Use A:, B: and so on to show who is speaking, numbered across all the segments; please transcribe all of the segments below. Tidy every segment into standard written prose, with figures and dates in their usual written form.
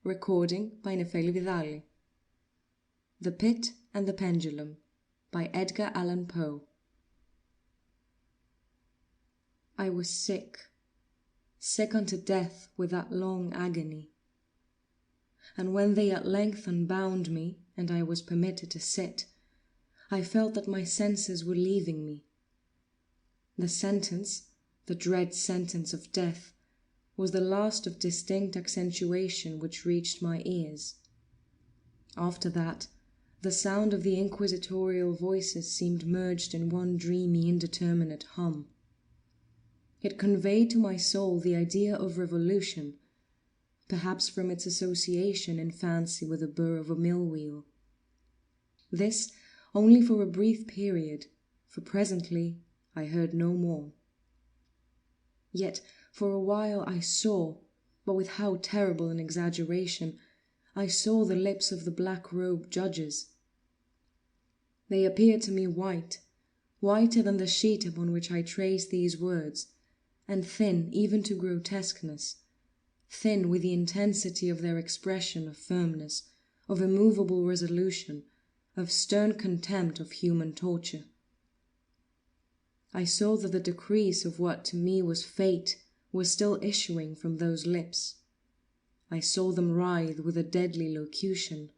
A: Recording by Nefeli Vidali. The Pit and the Pendulum by Edgar Allan Poe. I was sick unto death with that long agony. And when they at length unbound me, and I was permitted to sit, I felt that my senses were leaving me. The sentence, the dread sentence of death, was the last of distinct accentuation which reached my ears. After that, the sound of the inquisitorial voices seemed merged in one dreamy, indeterminate hum. It conveyed to my soul the idea of revolution, perhaps from its association in fancy with the burr of a mill-wheel. This only for a brief period, for presently I heard no more. Yet for a while I saw, but with how terrible an exaggeration, I saw the lips of the black-robed judges. They appeared to me white, whiter than the sheet upon which I traced these words, and thin even to grotesqueness, thin with the intensity of their expression of firmness, of immovable resolution, of stern contempt of human torture. I saw that the decrees of what to me was fate were still issuing from those lips. I saw them writhe with a deadly locution.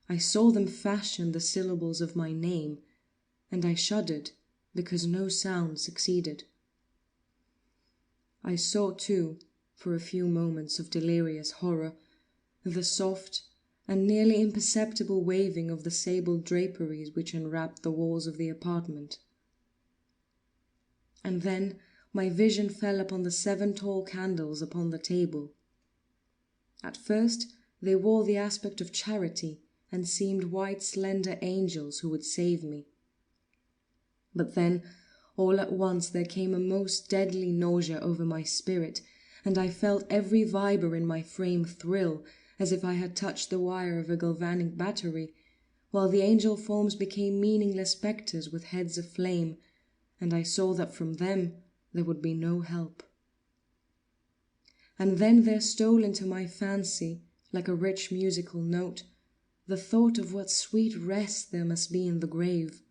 A: I saw them fashion the syllables of my name, and I shuddered because no sound succeeded. I saw, too, for a few moments of delirious horror, the soft and nearly imperceptible waving of the sable draperies which enwrapped the walls of the apartment. And then my vision fell upon the 7 tall candles upon the table. At first they wore the aspect of charity, and seemed white slender angels who would save me. But then all at once there came a most deadly nausea over my spirit, and I felt every fibre in my frame thrill, as if I had touched the wire of a galvanic battery, while the angel forms became meaningless spectres with heads of flame, and I saw that from them there would be no help. And then there stole into my fancy, like a rich musical note, the thought of what sweet rest there must be in the grave.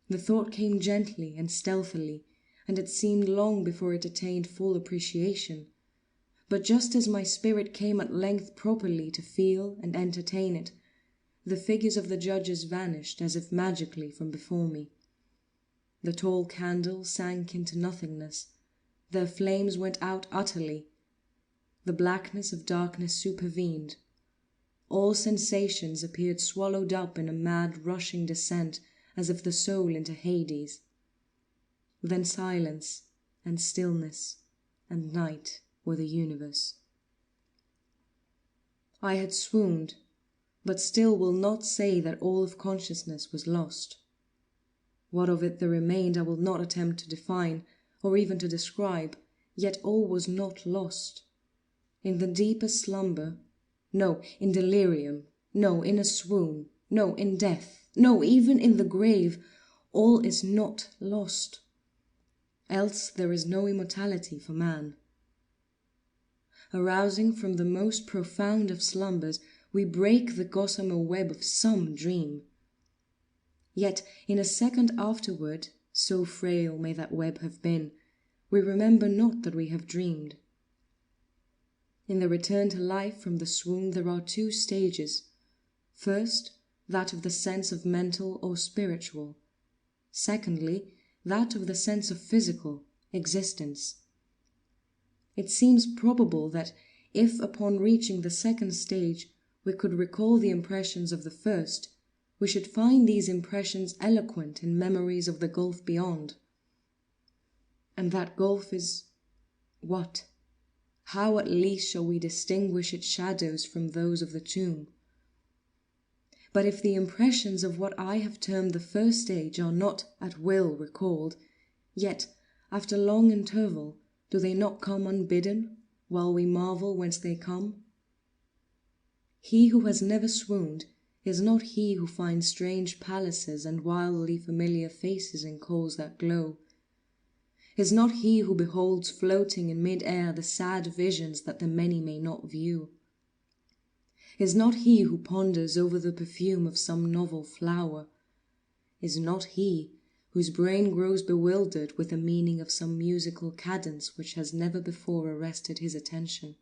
A: The thought came gently and stealthily, and it seemed long before it attained full appreciation. But just as my spirit came at length properly to feel and entertain it, the figures of the judges vanished as if magically from before me. The tall candles sank into nothingness. Their flames went out utterly. The blackness of darkness supervened. All sensations appeared swallowed up in a mad rushing descent, as if the soul into Hades. Then silence and stillness and night were the universe. I had swooned, but still will not say that all of consciousness was lost. What of it there remained I will not attempt to define, or even to describe, yet all was not lost. In the deepest slumber, no, in delirium, no, in a swoon, no, in death, no, even in the grave, all is not lost. Else there is no immortality for man. Arousing from the most profound of slumbers, we break the gossamer web of some dream. Yet in a second afterward, so frail may that web have been, we remember not that we have dreamed. In the return to life from the swoon there are 2 stages. First, that of the sense of mental or spiritual. Secondly, that of the sense of physical existence. It seems probable that if upon reaching the second stage we could recall the impressions of the first, we should find these impressions eloquent in memories of the gulf beyond. And that gulf is what? How at least shall we distinguish its shadows from those of the tomb? But if the impressions of what I have termed the first stage are not at will recalled, yet, after long interval, do they not come unbidden, while we marvel whence they come? He who has never swooned is not he who finds strange palaces and wildly familiar faces in coals that glow. Is not he who beholds floating in mid-air the sad visions that the many may not view. is not he who ponders over the perfume of some novel flower, is not he whose brain grows bewildered with the meaning of some musical cadence which has never before arrested his attention.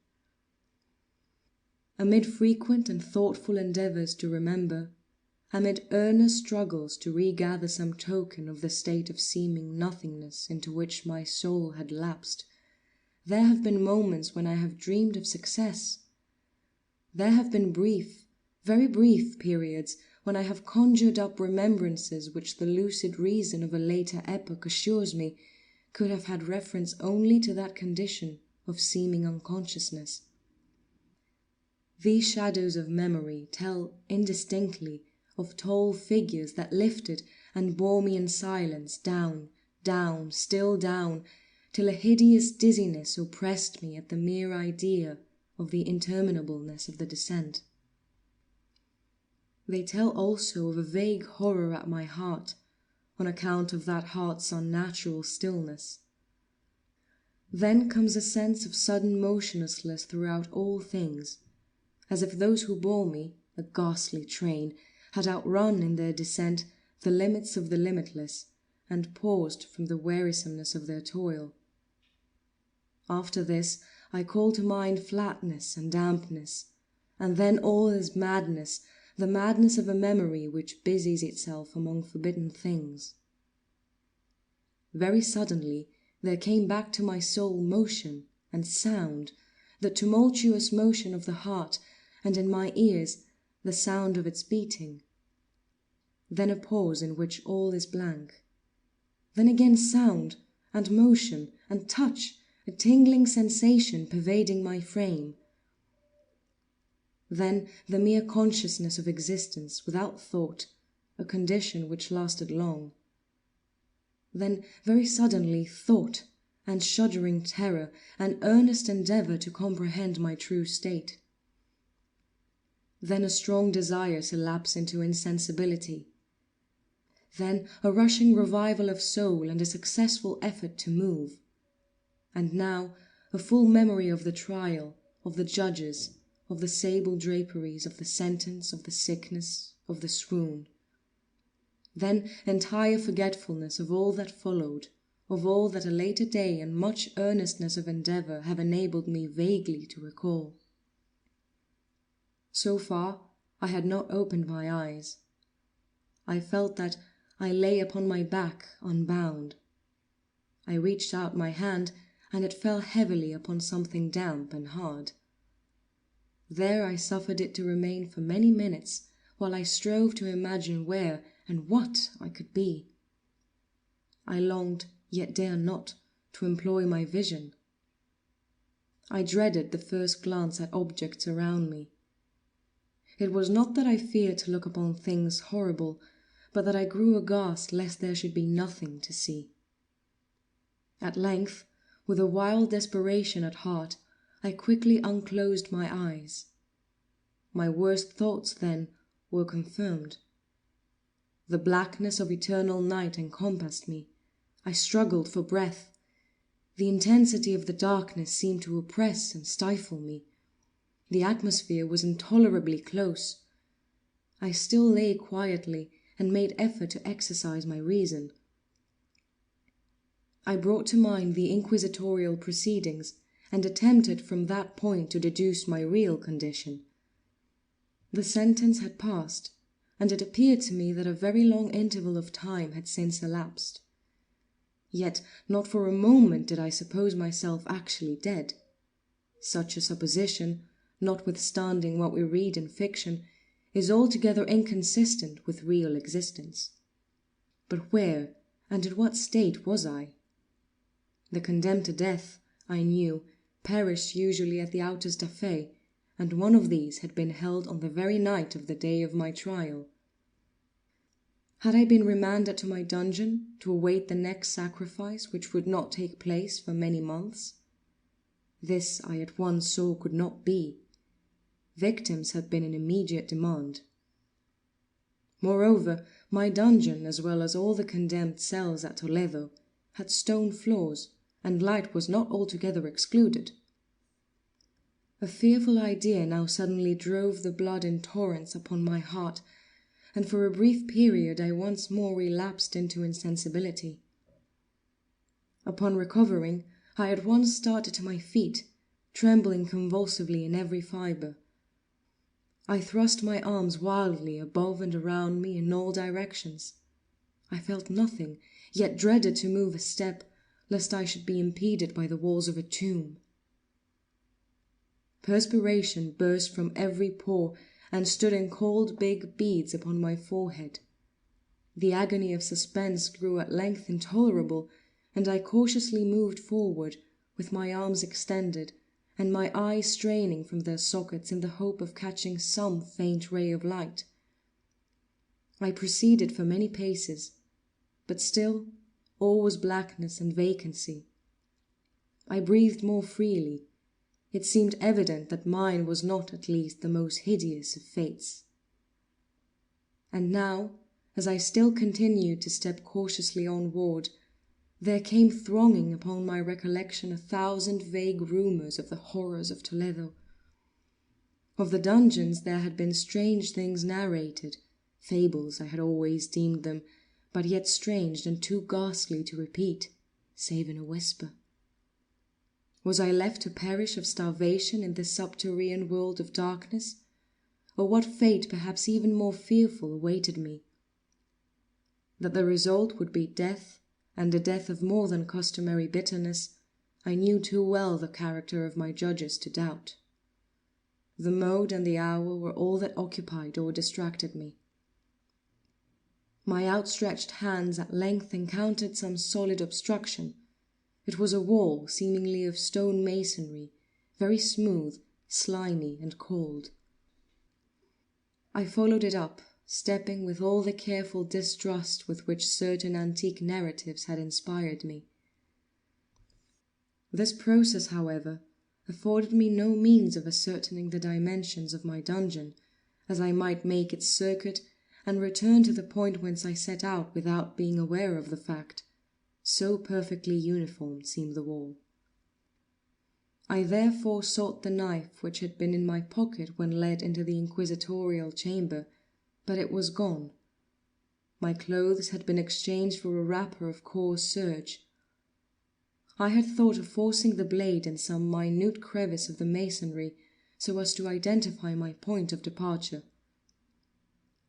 A: Amid frequent and thoughtful endeavours to remember, amid earnest struggles to regather some token of the state of seeming nothingness into which my soul had lapsed, there have been moments when I have dreamed of success. There have been brief, very brief periods when I have conjured up remembrances which the lucid reason of a later epoch assures me could have had reference only to that condition of seeming unconsciousness. These shadows of memory tell indistinctly of tall figures that lifted and bore me in silence down, down, still down, till a hideous dizziness oppressed me at the mere idea of the interminableness of the descent. They tell also of a vague horror at my heart, on account of that heart's unnatural stillness. Then comes a sense of sudden motionlessness throughout all things, as if those who bore me, a ghastly train, had outrun in their descent the limits of the limitless, and paused from the wearisomeness of their toil. After this, I call to mind flatness and dampness, and then all is madness, the madness of a memory which busies itself among forbidden things. Very suddenly there came back to my soul motion and sound, the tumultuous motion of the heart, and in my ears the sound of its beating. Then a pause in which all is blank. Then again sound, and motion, and touch, a tingling sensation pervading my frame. Then the mere consciousness of existence without thought, a condition which lasted long. Then very suddenly thought, and shuddering terror, and earnest endeavour to comprehend my true state. Then a strong desire to lapse into insensibility. Then a rushing revival of soul and a successful effort to move. And now a full memory of the trial, of the judges, of the sable draperies, of the sentence, of the sickness, of the swoon. Then entire forgetfulness of all that followed, of all that a later day and much earnestness of endeavour have enabled me vaguely to recall. So far I had not opened my eyes. I felt that I lay upon my back unbound. I reached out my hand, and it fell heavily upon something damp and hard. There I suffered it to remain for many minutes, while I strove to imagine where and what I could be. I longed, yet dare not, to employ my vision. I dreaded the first glance at objects around me. It was not that I feared to look upon things horrible, but that I grew aghast lest there should be nothing to see. At length, with a wild desperation at heart, I quickly unclosed my eyes. My worst thoughts, then, were confirmed. The blackness of eternal night encompassed me. I struggled for breath. The intensity of the darkness seemed to oppress and stifle me. The atmosphere was intolerably close. I still lay quietly and made effort to exercise my reason. I brought to mind the inquisitorial proceedings, and attempted from that point to deduce my real condition. The sentence had passed, and it appeared to me that a very long interval of time had since elapsed. Yet not for a moment did I suppose myself actually dead. Such a supposition, notwithstanding what we read in fiction, is altogether inconsistent with real existence. But where and in what state was I? The condemned to death, I knew, perished usually at the autos da fe, and one of these had been held on the very night of the day of my trial. Had I been remanded to my dungeon to await the next sacrifice, which would not take place for many months? This I at once saw could not be. Victims had been in immediate demand. Moreover, my dungeon, as well as all the condemned cells at Toledo, had stone floors, and light was not altogether excluded. A fearful idea now suddenly drove the blood in torrents upon my heart, and for a brief period I once more relapsed into insensibility. Upon recovering, I at once started to my feet, trembling convulsively in every fibre. I thrust my arms wildly above and around me in all directions. I felt nothing, yet dreaded to move a step, lest I should be impeded by the walls of a tomb. Perspiration burst from every pore and stood in cold big beads upon my forehead. The agony of suspense grew at length intolerable, and I cautiously moved forward, with my arms extended, and my eyes straining from their sockets in the hope of catching some faint ray of light. I proceeded for many paces, but still all was blackness and vacancy. I breathed more freely. It seemed evident that mine was not at least the most hideous of fates. And now, as I still continued to step cautiously onward, there came thronging upon my recollection 1,000 vague rumours of the horrors of Toledo. Of the dungeons there had been strange things narrated, fables I had always deemed them, but yet strange and too ghastly to repeat, save in a whisper. Was I left to perish of starvation in this subterranean world of darkness? Or what fate perhaps even more fearful awaited me? That the result would be death, and a death of more than customary bitterness, I knew too well the character of my judges to doubt. The mode and the hour were all that occupied or distracted me. My outstretched hands at length encountered some solid obstruction. It was a wall, seemingly of stone masonry, very smooth, slimy, and cold. I followed it up, stepping with all the careful distrust with which certain antique narratives had inspired me. This process, however, afforded me no means of ascertaining the dimensions of my dungeon, as I might make its circuit and return to the point whence I set out without being aware of the fact. So perfectly uniform seemed the wall. I therefore sought the knife which had been in my pocket when led into the inquisitorial chamber, but it was gone. My clothes had been exchanged for a wrapper of coarse serge. I had thought of forcing the blade in some minute crevice of the masonry, so as to identify my point of departure.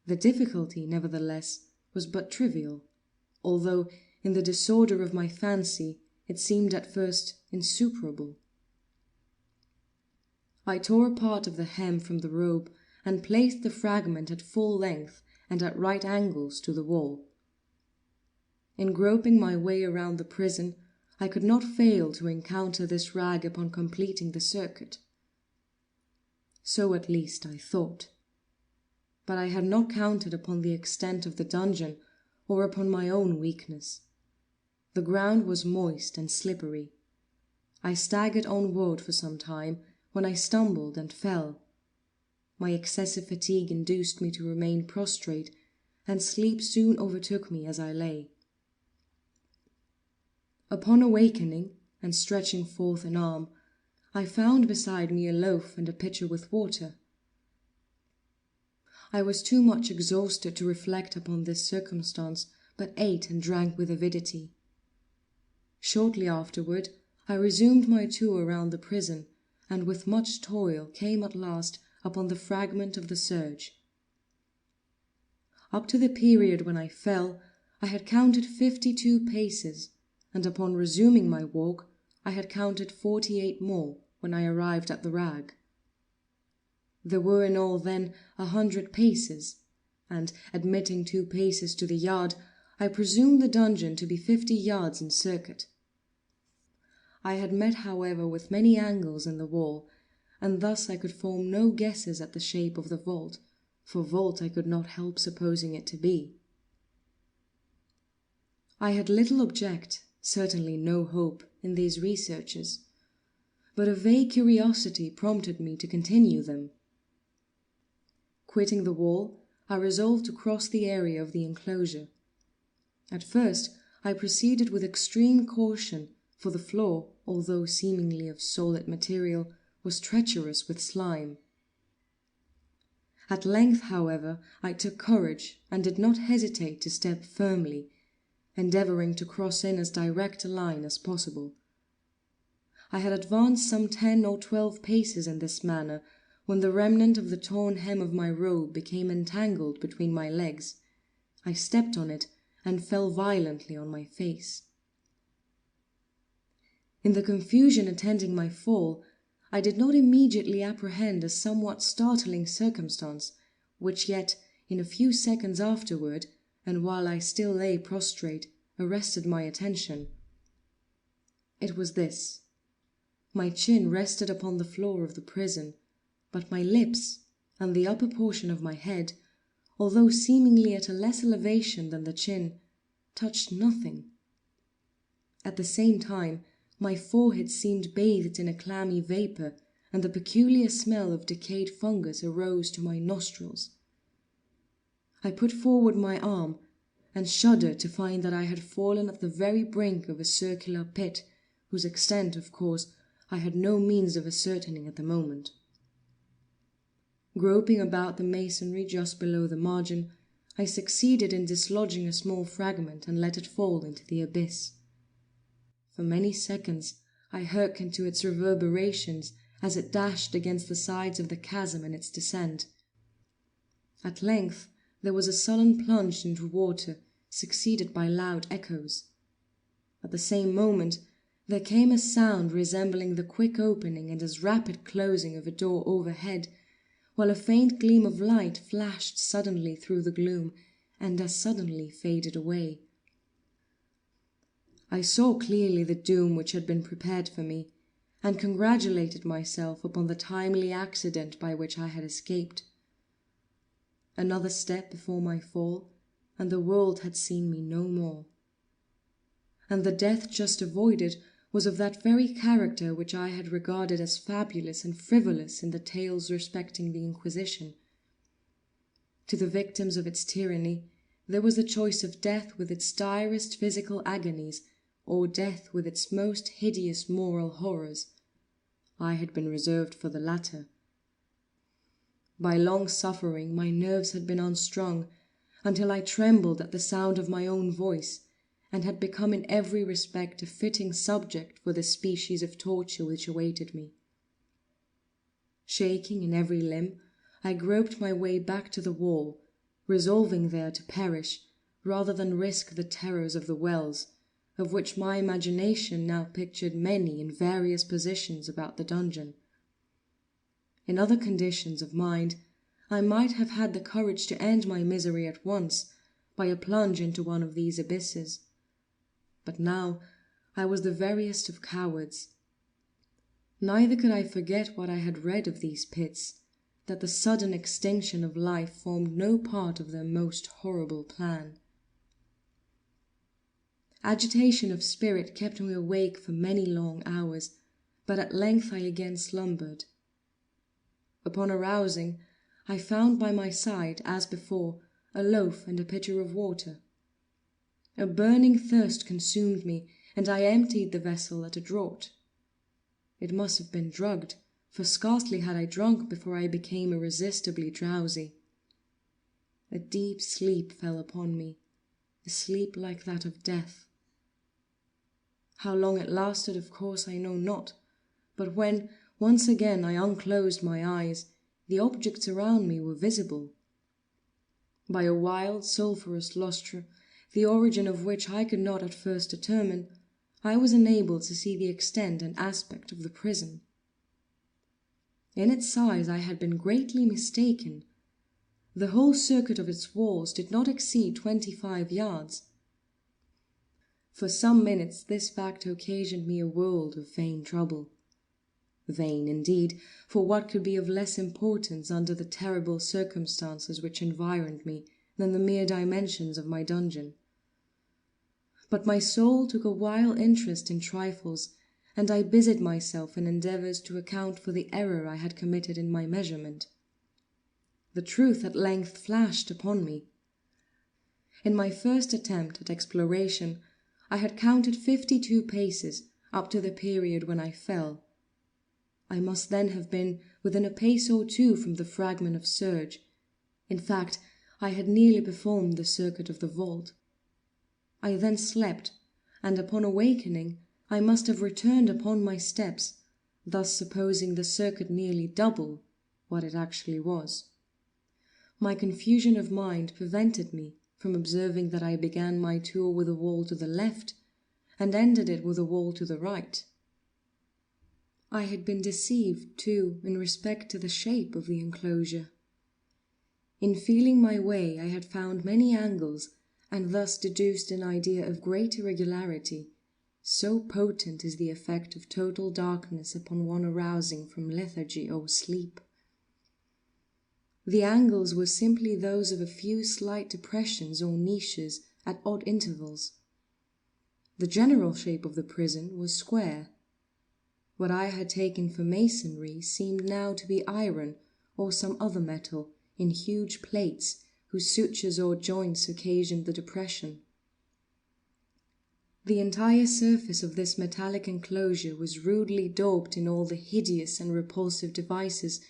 A: The difficulty, nevertheless, was but trivial, although, in the disorder of my fancy, it seemed at first insuperable. I tore a part of the hem from the robe, and placed the fragment at full length and at right angles to the wall. In groping my way around the prison, I could not fail to encounter this rag upon completing the circuit. So at least I thought. But I had not counted upon the extent of the dungeon, or upon my own weakness. The ground was moist and slippery. I staggered onward for some time, when I stumbled and fell. My excessive fatigue induced me to remain prostrate, and sleep soon overtook me as I lay. Upon awakening, and stretching forth an arm, I found beside me a loaf and a pitcher with water. I was too much exhausted to reflect upon this circumstance, but ate and drank with avidity. Shortly afterward, I resumed my tour around the prison, and with much toil came at last upon the fragment of the serge. Up to the period when I fell, I had counted 52 paces, and upon resuming my walk, I had counted 48 more when I arrived at the rag. There were in all then 100 paces, and, admitting 2 paces to the yard, I presumed the dungeon to be 50 yards in circuit. I had met, however, with many angles in the wall, and thus I could form no guesses at the shape of the vault, for vault I could not help supposing it to be. I had little object, certainly no hope, in these researches, but a vague curiosity prompted me to continue them. Quitting the wall, I resolved to cross the area of the enclosure. At first, I proceeded with extreme caution, for the floor, although seemingly of solid material, was treacherous with slime. At length, however, I took courage and did not hesitate to step firmly, endeavouring to cross in as direct a line as possible. I had advanced some 10 or 12 paces in this manner when the remnant of the torn hem of my robe became entangled between my legs. I stepped on it and fell violently on my face. In the confusion attending my fall, I did not immediately apprehend a somewhat startling circumstance, which yet, in a few seconds afterward, and while I still lay prostrate, arrested my attention. It was this. My chin rested upon the floor of the prison, but my lips, and the upper portion of my head, although seemingly at a less elevation than the chin, touched nothing. At the same time, my forehead seemed bathed in a clammy vapour, and the peculiar smell of decayed fungus arose to my nostrils. I put forward my arm, and shuddered to find that I had fallen at the very brink of a circular pit, whose extent, of course, I had no means of ascertaining at the moment. Groping about the masonry just below the margin, I succeeded in dislodging a small fragment and let it fall into the abyss. For many seconds I hearkened to its reverberations as it dashed against the sides of the chasm in its descent. At length there was a sullen plunge into water, succeeded by loud echoes. At the same moment there came a sound resembling the quick opening and as rapid closing of a door overhead, while a faint gleam of light flashed suddenly through the gloom and as suddenly faded away. I saw clearly the doom which had been prepared for me, and congratulated myself upon the timely accident by which I had escaped. Another step before my fall, and the world had seen me no more. And the death just avoided was of that very character which I had regarded as fabulous and frivolous in the tales respecting the Inquisition. To the victims of its tyranny, there was the choice of death with its direst physical agonies, or death with its most hideous moral horrors. I had been reserved for the latter. By long suffering my nerves had been unstrung, until I trembled at the sound of my own voice, and had become in every respect a fitting subject for the species of torture which awaited me. Shaking in every limb, I groped my way back to the wall, resolving there to perish rather than risk the terrors of the wells, of which my imagination now pictured many in various positions about the dungeon. In other conditions of mind, I might have had the courage to end my misery at once by a plunge into one of these abysses. But now I was the veriest of cowards. Neither could I forget what I had read of these pits, that the sudden extinction of life formed no part of their most horrible plan. Agitation of spirit kept me awake for many long hours, but at length I again slumbered. Upon arousing, I found by my side, as before, a loaf and a pitcher of water. A burning thirst consumed me, and I emptied the vessel at a draught. It must have been drugged, for scarcely had I drunk before I became irresistibly drowsy. A deep sleep fell upon me, a sleep like that of death. How long it lasted, of course, I know not, but when once again I unclosed my eyes, the objects around me were visible. By a wild sulphurous lustre, the origin of which I could not at first determine, I was enabled to see the extent and aspect of the prison. In its size I had been greatly mistaken. The whole circuit of its walls did not exceed 25 yards. For some minutes this fact occasioned me a world of vain trouble. Vain, indeed, for what could be of less importance under the terrible circumstances which environed me than the mere dimensions of my dungeon? But my soul took a wild interest in trifles, and I busied myself in endeavours to account for the error I had committed in my measurement. The truth at length flashed upon me. In my first attempt at exploration, I had counted 52 paces up to the period when I fell. I must then have been within a pace or two from the fragment of serge. In fact, I had nearly performed the circuit of the vault. I then slept, and upon awakening I must have returned upon my steps, thus supposing the circuit nearly double what it actually was. My confusion of mind prevented me from observing that I began my tour with a wall to the left, and ended it with a wall to the right. I had been deceived, too, in respect to the shape of the enclosure. In feeling my way I had found many angles, and thus deduced an idea of great irregularity, so potent is the effect of total darkness upon one arousing from lethargy or sleep. The angles were simply those of a few slight depressions or niches at odd intervals. The general shape of the prison was square. What I had taken for masonry seemed now to be iron or some other metal in huge plates whose sutures or joints occasioned the depression. The entire surface of this metallic enclosure was rudely daubed in all the hideous and repulsive devices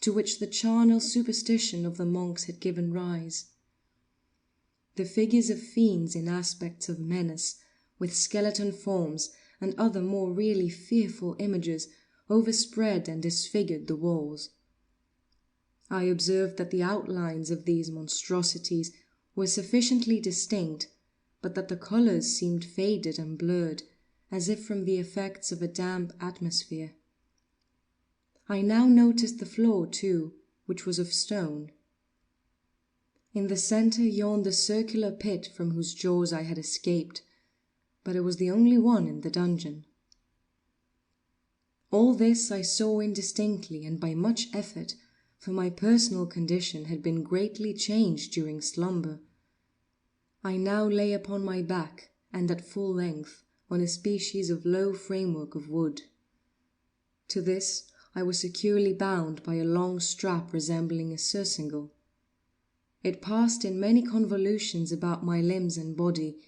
A: to which the charnel superstition of the monks had given rise. The figures of fiends in aspects of menace, with skeleton forms and other more really fearful images, overspread and disfigured the walls. I observed that the outlines of these monstrosities were sufficiently distinct, but that the colours seemed faded and blurred, as if from the effects of a damp atmosphere. I now noticed the floor, too, which was of stone. In the centre yawned the circular pit from whose jaws I had escaped, but it was the only one in the dungeon. All this I saw indistinctly and by much effort, for my personal condition had been greatly changed during slumber. I now lay upon my back, and at full length, on a species of low framework of wood. To this I was securely bound by a long strap resembling a surcingle. It passed in many convolutions about my limbs and body,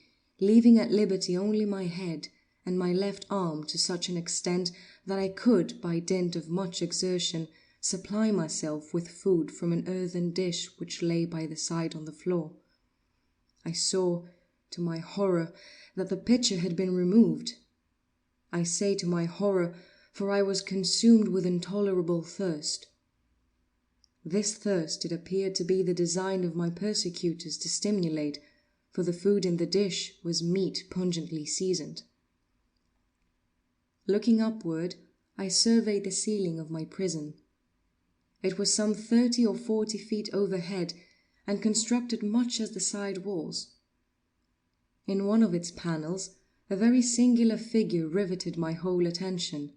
A: leaving at liberty only my head and my left arm to such an extent that I could, by dint of much exertion, supply myself with food from an earthen dish which lay by the side on the floor. I saw, to my horror, that the pitcher had been removed. I say to my horror, for I was consumed with intolerable thirst. This thirst it appeared to be the design of my persecutors to stimulate, for the food in the dish was meat pungently seasoned. Looking upward, I surveyed the ceiling of my prison. It was some 30 or 40 feet overhead, and constructed much as the side walls. In one of its panels, a very singular figure riveted my whole attention.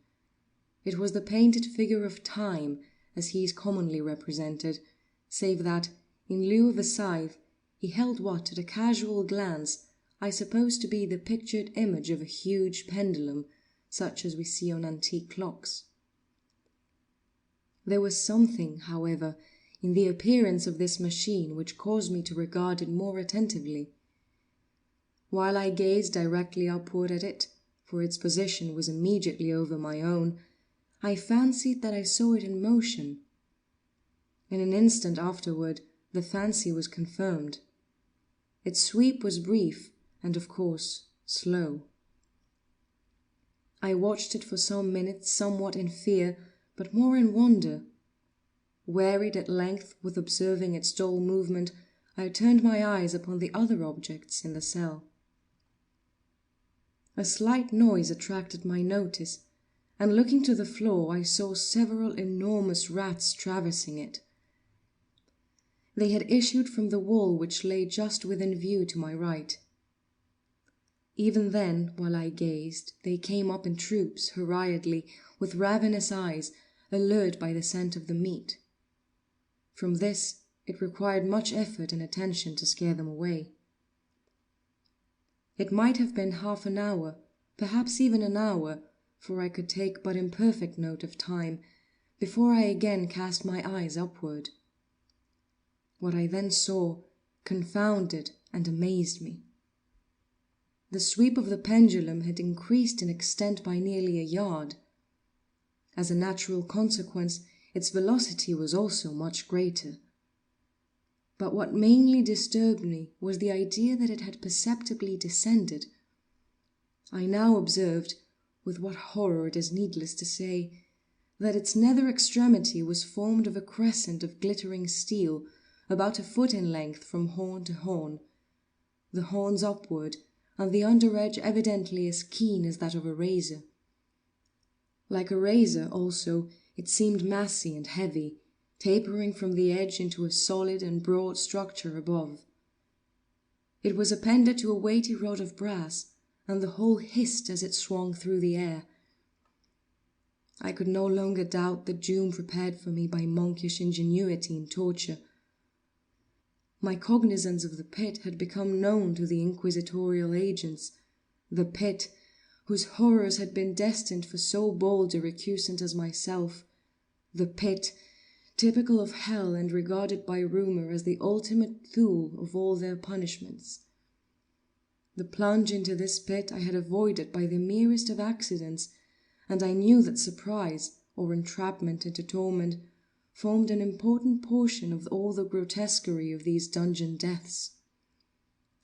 A: It was the painted figure of Time, as he is commonly represented, save that, in lieu of a scythe, he held what, at a casual glance, I supposed to be the pictured image of a huge pendulum, such as we see on antique clocks. There was something, however, in the appearance of this machine which caused me to regard it more attentively. While I gazed directly upward at it, for its position was immediately over my own, I fancied that I saw it in motion. In an instant afterward, the fancy was confirmed. Its sweep was brief, and of course, slow. I watched it for some minutes, somewhat in fear, but more in wonder. Wearied at length with observing its dull movement, I turned my eyes upon the other objects in the cell. A slight noise attracted my notice, and looking to the floor I saw several enormous rats traversing it. They had issued from the wall which lay just within view to my right. Even then, while I gazed, they came up in troops, hurriedly, with ravenous eyes, allured by the scent of the meat. From this it required much effort and attention to scare them away. It might have been half an hour, perhaps even an hour, for I could take but imperfect note of time, before I again cast my eyes upward. What I then saw confounded and amazed me. The sweep of the pendulum had increased in extent by nearly a yard. As a natural consequence, its velocity was also much greater. But what mainly disturbed me was the idea that it had perceptibly descended. I now observed, with what horror it is needless to say, that its nether extremity was formed of a crescent of glittering steel, about a foot in length from horn to horn, the horns upward, and the under edge evidently as keen as that of a razor. Like a razor, also, it seemed massy and heavy, tapering from the edge into a solid and broad structure above. It was appended to a weighty rod of brass, and the whole hissed as it swung through the air. I could no longer doubt the doom prepared for me by monkish ingenuity in torture. My cognizance of the pit had become known to the inquisitorial agents, the pit, whose horrors had been destined for so bold a recusant as myself, the pit, typical of hell and regarded by rumour as the ultimate tool of all their punishments. The plunge into this pit I had avoided by the merest of accidents, and I knew that surprise, or entrapment into torment, formed an important portion of all the grotesquerie of these dungeon deaths.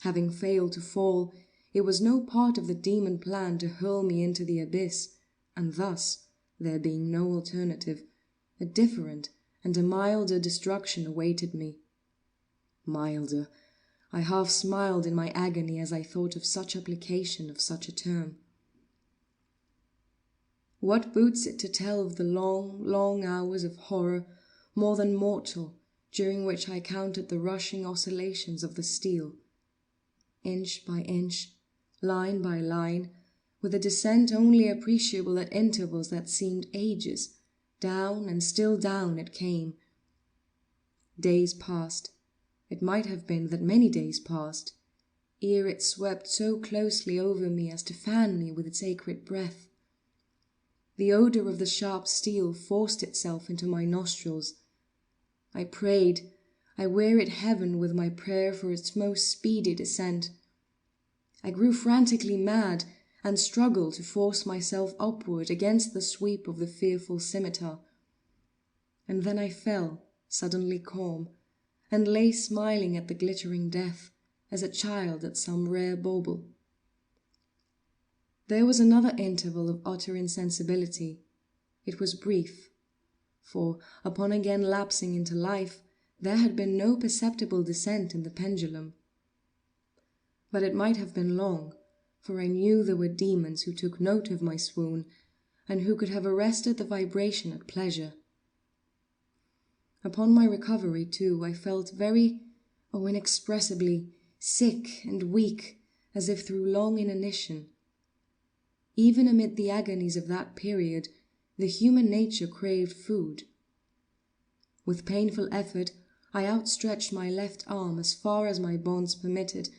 A: Having failed to fall, it was no part of the demon plan to hurl me into the abyss, and thus, there being no alternative, a different and a milder destruction awaited me. Milder. I half smiled in my agony as I thought of such application of such a term. What boots it to tell of the long, long hours of horror, more than mortal, during which I counted the rushing oscillations of the steel, inch by inch, line by line, with a descent only appreciable at intervals that seemed ages, down and still down it came. Days passed, it might have been that many days passed, ere it swept so closely over me as to fan me with its acrid breath. The odour of the sharp steel forced itself into my nostrils. I prayed, I wearied heaven with my prayer for its most speedy descent. I grew frantically mad, and struggled to force myself upward against the sweep of the fearful scimitar. And then I fell, suddenly calm, and lay smiling at the glittering death, as a child at some rare bauble. There was another interval of utter insensibility. It was brief, for, upon again lapsing into life, there had been no perceptible descent in the pendulum. But it might have been long, for I knew there were demons who took note of my swoon, and who could have arrested the vibration at pleasure. Upon my recovery, too, I felt inexpressibly sick and weak, as if through long inanition. Even amid the agonies of that period, the human nature craved food. With painful effort, I outstretched my left arm as far as my bonds permitted,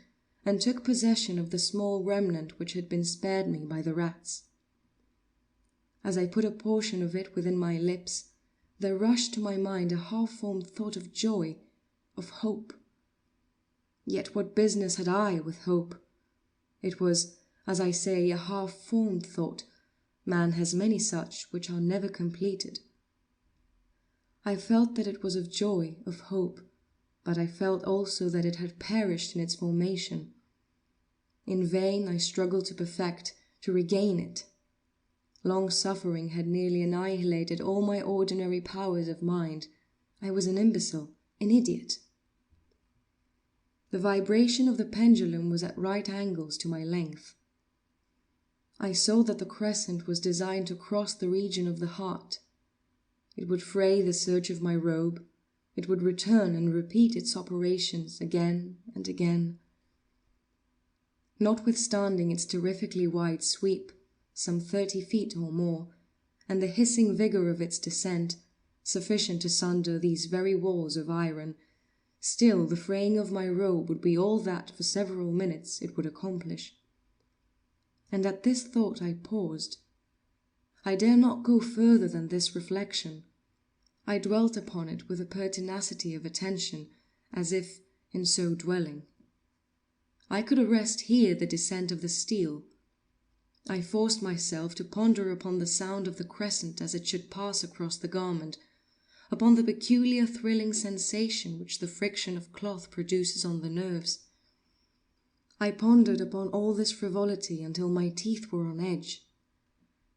A: and took possession of the small remnant which had been spared me by the rats. As I put a portion of it within my lips, there rushed to my mind a half-formed thought of joy, of hope. Yet what business had I with hope? It was, as I say, a half-formed thought. Man has many such which are never completed. I felt that it was of joy, of hope, but I felt also that it had perished in its formation. In vain I struggled to perfect, to regain it. Long suffering had nearly annihilated all my ordinary powers of mind. I was an imbecile, an idiot. The vibration of the pendulum was at right angles to my length. I saw that the crescent was designed to cross the region of the heart. It would fray the serge of my robe. It would return and repeat its operations again and again. Notwithstanding its terrifically wide sweep, some 30 feet or more, and the hissing vigour of its descent, sufficient to sunder these very walls of iron, still the fraying of my robe would be all that for several minutes it would accomplish. And at this thought I paused. I dare not go further than this reflection. I dwelt upon it with a pertinacity of attention, as if, in so dwelling, I could arrest here the descent of the steel. I forced myself to ponder upon the sound of the crescent as it should pass across the garment, upon the peculiar thrilling sensation which the friction of cloth produces on the nerves. I pondered upon all this frivolity until my teeth were on edge.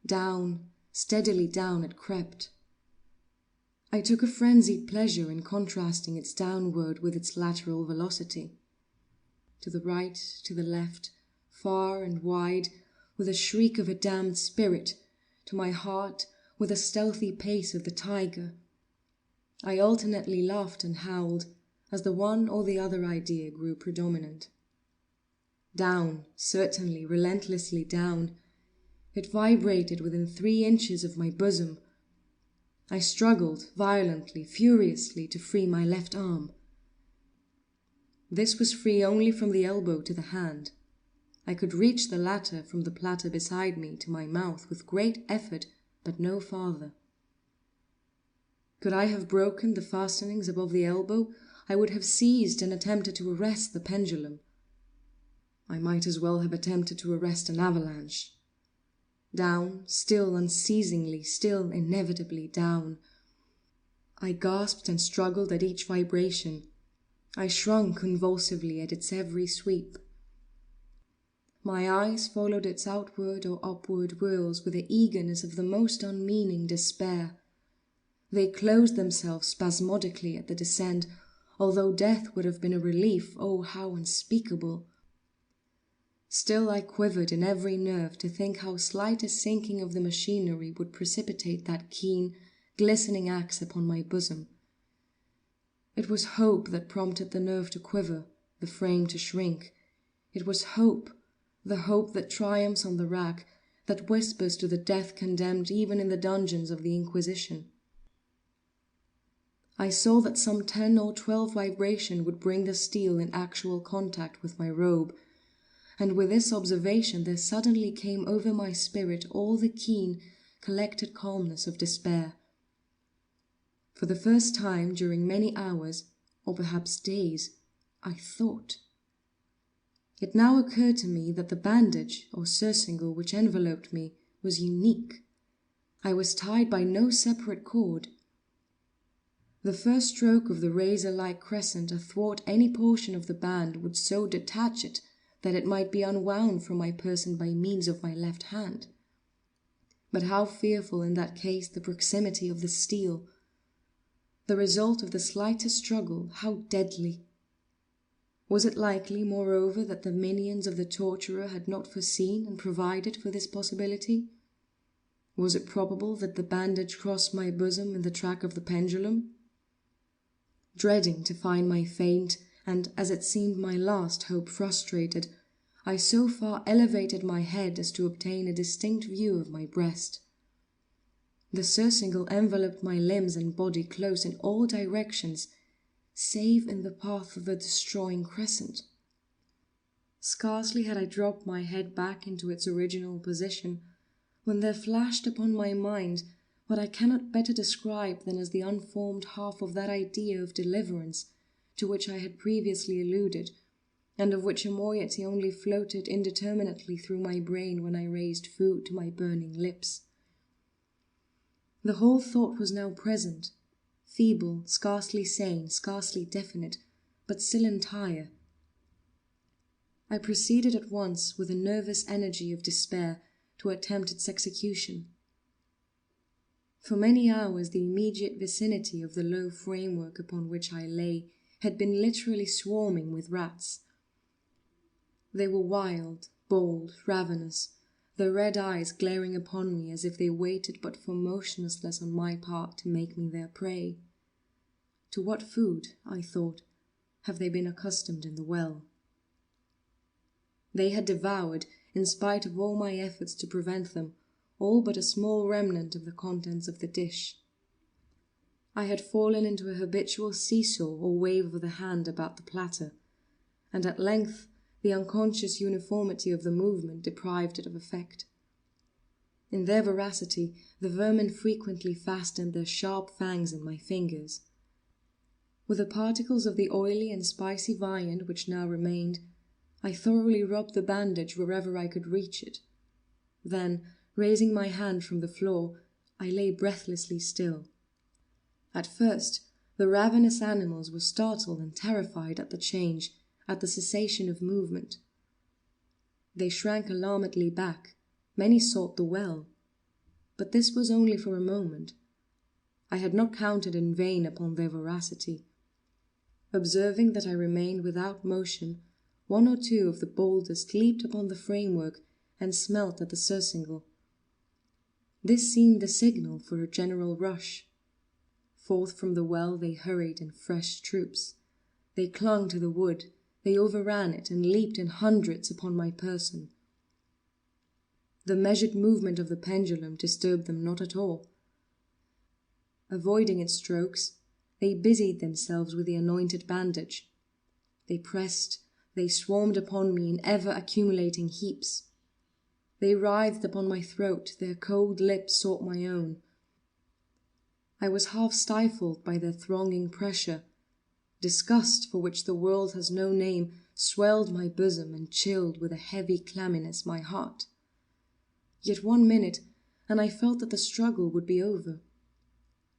A: Down, steadily down it crept. I took a frenzied pleasure in contrasting its downward with its lateral velocity. To the right, to the left, far and wide, with a shriek of a damned spirit, to my heart, with a stealthy pace of the tiger. I alternately laughed and howled, as the one or the other idea grew predominant. Down, certainly, relentlessly down. It vibrated within 3 inches of my bosom. I struggled, violently, furiously, to free my left arm. This was free only from the elbow to the hand. I could reach the latter from the platter beside me to my mouth with great effort, but no farther. Could I have broken the fastenings above the elbow, I would have seized and attempted to arrest the pendulum. I might as well have attempted to arrest an avalanche. Down, still unceasingly, still inevitably down. I gasped and struggled at each vibration. I shrunk convulsively at its every sweep. My eyes followed its outward or upward whirls with the eagerness of the most unmeaning despair. They closed themselves spasmodically at the descent, although death would have been a relief, oh, how unspeakable. Still I quivered in every nerve to think how slight a sinking of the machinery would precipitate that keen, glistening axe upon my bosom. It was hope that prompted the nerve to quiver, the frame to shrink. It was hope, the hope that triumphs on the rack, that whispers to the death-condemned even in the dungeons of the Inquisition. I saw that some 10 or 12 vibration would bring the steel in actual contact with my robe, and with this observation there suddenly came over my spirit all the keen, collected calmness of despair. For the first time during many hours, or perhaps days, I thought. It now occurred to me that the bandage or surcingle which enveloped me was unique. I was tied by no separate cord. The first stroke of the razor-like crescent athwart any portion of the band would so detach it that it might be unwound from my person by means of my left hand. But how fearful in that case the proximity of the steel! The result of the slightest struggle, how deadly! Was it likely, moreover, that the minions of the torturer had not foreseen and provided for this possibility? Was it probable that the bandage crossed my bosom in the track of the pendulum? Dreading to find my faint, and, as it seemed, my last hope frustrated, I so far elevated my head as to obtain a distinct view of my breast. The surcingle enveloped my limbs and body close in all directions, save in the path of the destroying crescent. Scarcely had I dropped my head back into its original position, when there flashed upon my mind what I cannot better describe than as the unformed half of that idea of deliverance to which I had previously alluded, and of which a moiety only floated indeterminately through my brain when I raised food to my burning lips. The whole thought was now present, feeble, scarcely sane, scarcely definite, but still entire. I proceeded at once, with the nervous energy of despair, to attempt its execution. For many hours the immediate vicinity of the low framework upon which I lay had been literally swarming with rats. They were wild, bold, ravenous, their red eyes glaring upon me as if they waited but for motionlessness on my part to make me their prey. To what food, I thought, have they been accustomed in the well? They had devoured, in spite of all my efforts to prevent them, all but a small remnant of the contents of the dish. I had fallen into a habitual seesaw or wave of the hand about the platter, and at length the unconscious uniformity of the movement deprived it of effect. In their voracity, the vermin frequently fastened their sharp fangs in my fingers. With the particles of the oily and spicy viand which now remained, I thoroughly rubbed the bandage wherever I could reach it. Then, raising my hand from the floor, I lay breathlessly still. At first, the ravenous animals were startled and terrified at the change, at the cessation of movement. They shrank alarmedly back. Many sought the well. But this was only for a moment. I had not counted in vain upon their voracity. Observing that I remained without motion, one or two of the boldest leaped upon the framework and smelt at the surcingle. This seemed the signal for a general rush. Forth from the well they hurried in fresh troops. They clung to the wood, they overran it and leaped in hundreds upon my person. The measured movement of the pendulum disturbed them not at all. Avoiding its strokes, they busied themselves with the anointed bandage. They pressed, they swarmed upon me in ever-accumulating heaps. They writhed upon my throat, their cold lips sought my own. I was half stifled by their thronging pressure. Disgust, for which the world has no name, swelled my bosom and chilled with a heavy clamminess my heart. Yet 1 minute, and I felt that the struggle would be over.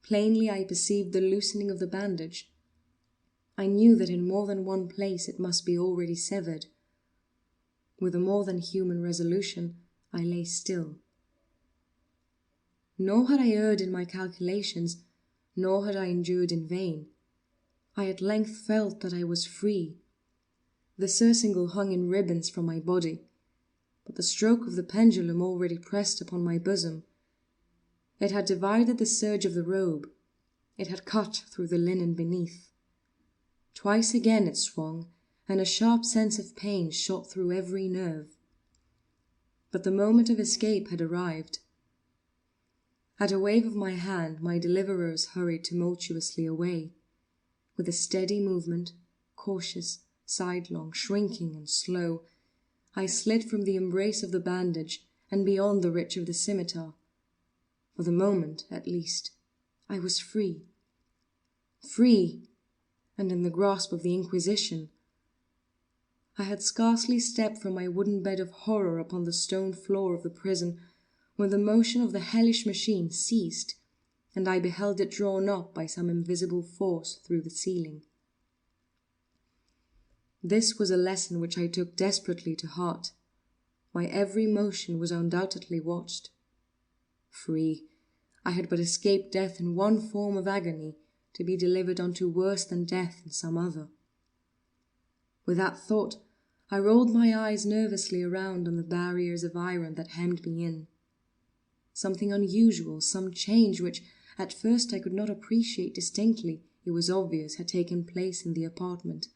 A: Plainly I perceived the loosening of the bandage. I knew that in more than one place it must be already severed. With a more than human resolution, I lay still. Nor had I erred in my calculations, nor had I endured in vain. I at length felt that I was free. The surcingle hung in ribbons from my body, but the stroke of the pendulum already pressed upon my bosom. It had divided the serge of the robe. It had cut through the linen beneath. Twice again it swung, and a sharp sense of pain shot through every nerve. But the moment of escape had arrived. At a wave of my hand, my deliverers hurried tumultuously away. With a steady movement, cautious, sidelong, shrinking and slow, I slid from the embrace of the bandage and beyond the reach of the scimitar. For the moment, at least, I was free. Free, and in the grasp of the Inquisition. I had scarcely stepped from my wooden bed of horror upon the stone floor of the prison when the motion of the hellish machine ceased, and I beheld it drawn up by some invisible force through the ceiling. This was a lesson which I took desperately to heart. My every motion was undoubtedly watched. Free, I had but escaped death in one form of agony, to be delivered unto worse than death in some other. With that thought, I rolled my eyes nervously around on the barriers of iron that hemmed me in. Something unusual, some change which at first I could not appreciate distinctly, it was obvious, had taken place in the apartment.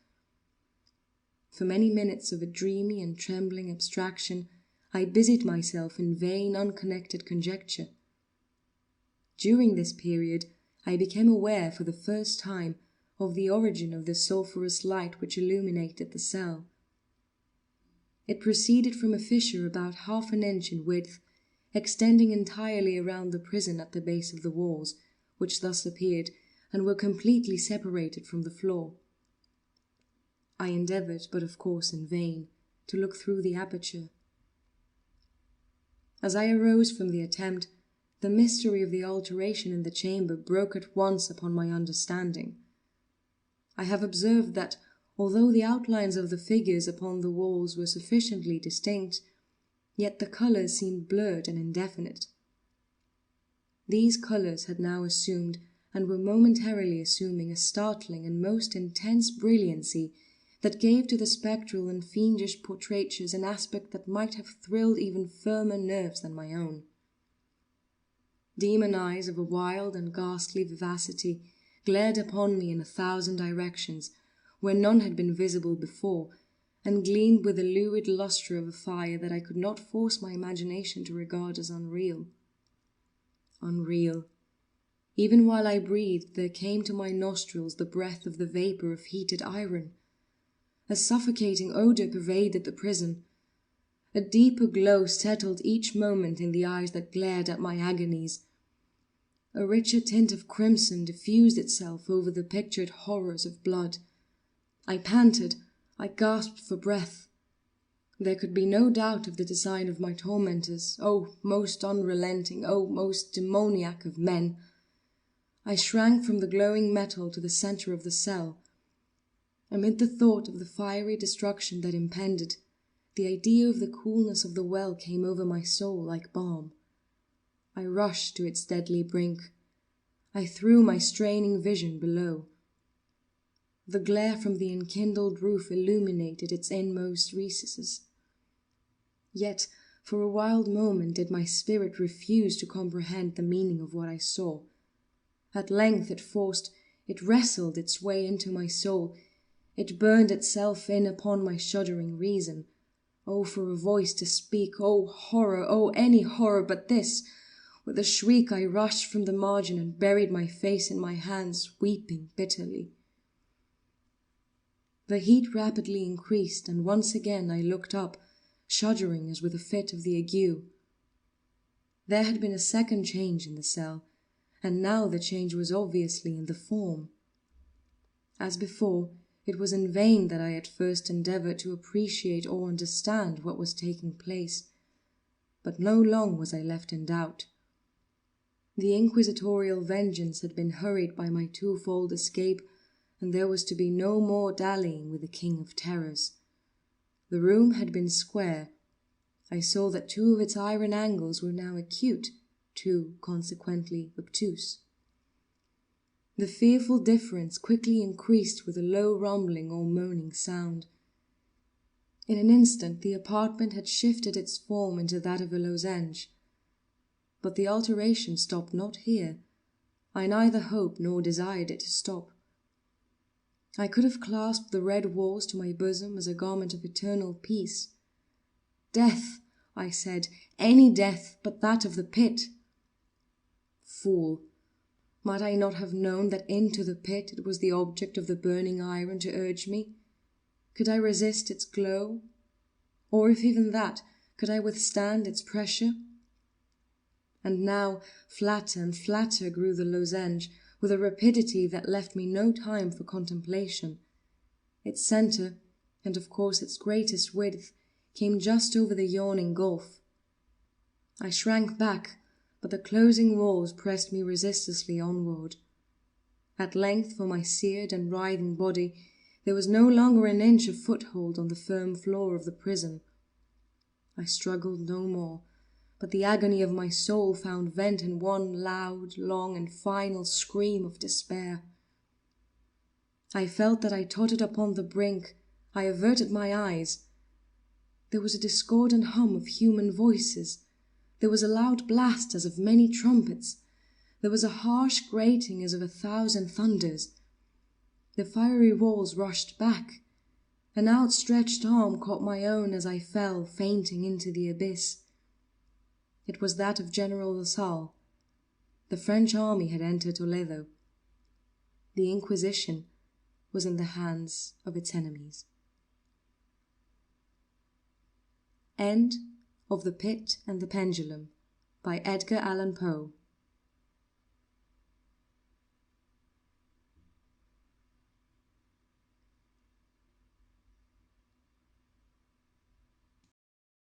A: For many minutes of a dreamy and trembling abstraction, I busied myself in vain, unconnected conjecture. During this period, I became aware for the first time of the origin of the sulphurous light which illuminated the cell. It proceeded from a fissure about 1/2 inch in width, extending entirely around the prison at the base of the walls, which thus appeared, and were completely separated from the floor. I endeavoured, but of course in vain, to look through the aperture. As I arose from the attempt, the mystery of the alteration in the chamber broke at once upon my understanding. I have observed that, although the outlines of the figures upon the walls were sufficiently distinct, yet the colours seemed blurred and indefinite. These colours had now assumed, and were momentarily assuming, a startling and most intense brilliancy that gave to the spectral and fiendish portraitures an aspect that might have thrilled even firmer nerves than my own. Demon eyes of a wild and ghastly vivacity glared upon me in 1,000 directions, where none had been visible before, and gleamed with the lurid lustre of a fire that I could not force my imagination to regard as unreal. Unreal. Even while I breathed, there came to my nostrils the breath of the vapour of heated iron. A suffocating odour pervaded the prison. A deeper glow settled each moment in the eyes that glared at my agonies. A richer tint of crimson diffused itself over the pictured horrors of blood. I panted, I gasped for breath. There could be no doubt of the design of my tormentors, oh, most unrelenting, oh, most demoniac of men. I shrank from the glowing metal to the center of the cell. Amid the thought of the fiery destruction that impended, the idea of the coolness of the well came over my soul like balm. I rushed to its deadly brink. I threw my straining vision below. The glare from the enkindled roof illuminated its inmost recesses. Yet, for a wild moment did my spirit refuse to comprehend the meaning of what I saw. At length it wrestled its way into my soul. It burned itself in upon my shuddering reason. Oh, for a voice to speak! Oh, horror! Oh, any horror but this! With a shriek I rushed from the margin and buried my face in my hands, weeping bitterly. The heat rapidly increased, and once again I looked up, shuddering as with a fit of the ague. There had been a second change in the cell, and now the change was obviously in the form. As before, it was in vain that I at first endeavoured to appreciate or understand what was taking place, but no long was I left in doubt. The inquisitorial vengeance had been hurried by my twofold escape, and there was to be no more dallying with the King of Terrors. The room had been square. I saw that 2 of its iron angles were now acute, 2 consequently obtuse. The fearful difference quickly increased with a low rumbling or moaning sound. In an instant the apartment had shifted its form into that of a lozenge. But the alteration stopped not here. I neither hoped nor desired it to stop. I could have clasped the red walls to my bosom as a garment of eternal peace. Death, I said, any death but that of the pit. Fool! Might I not have known that into the pit it was the object of the burning iron to urge me? Could I resist its glow? Or if even that, could I withstand its pressure? And now flatter and flatter grew the lozenge, with a rapidity that left me no time for contemplation. Its centre, and of course its greatest width, came just over the yawning gulf. I shrank back, but the closing walls pressed me resistlessly onward. At length, for my seared and writhing body, there was no longer an inch of foothold on the firm floor of the prison. I struggled no more, but the agony of my soul found vent in one loud, long, and final scream of despair. I felt that I tottered upon the brink. I averted my eyes. There was a discordant hum of human voices. There was a loud blast as of many trumpets. There was a harsh grating as of 1,000 thunders. The fiery walls rushed back. An outstretched arm caught my own as I fell, fainting into the abyss. It was that of General Lasalle. The French army had entered Toledo. The Inquisition was in the hands of its enemies. End of The Pit and the Pendulum by Edgar Allan Poe.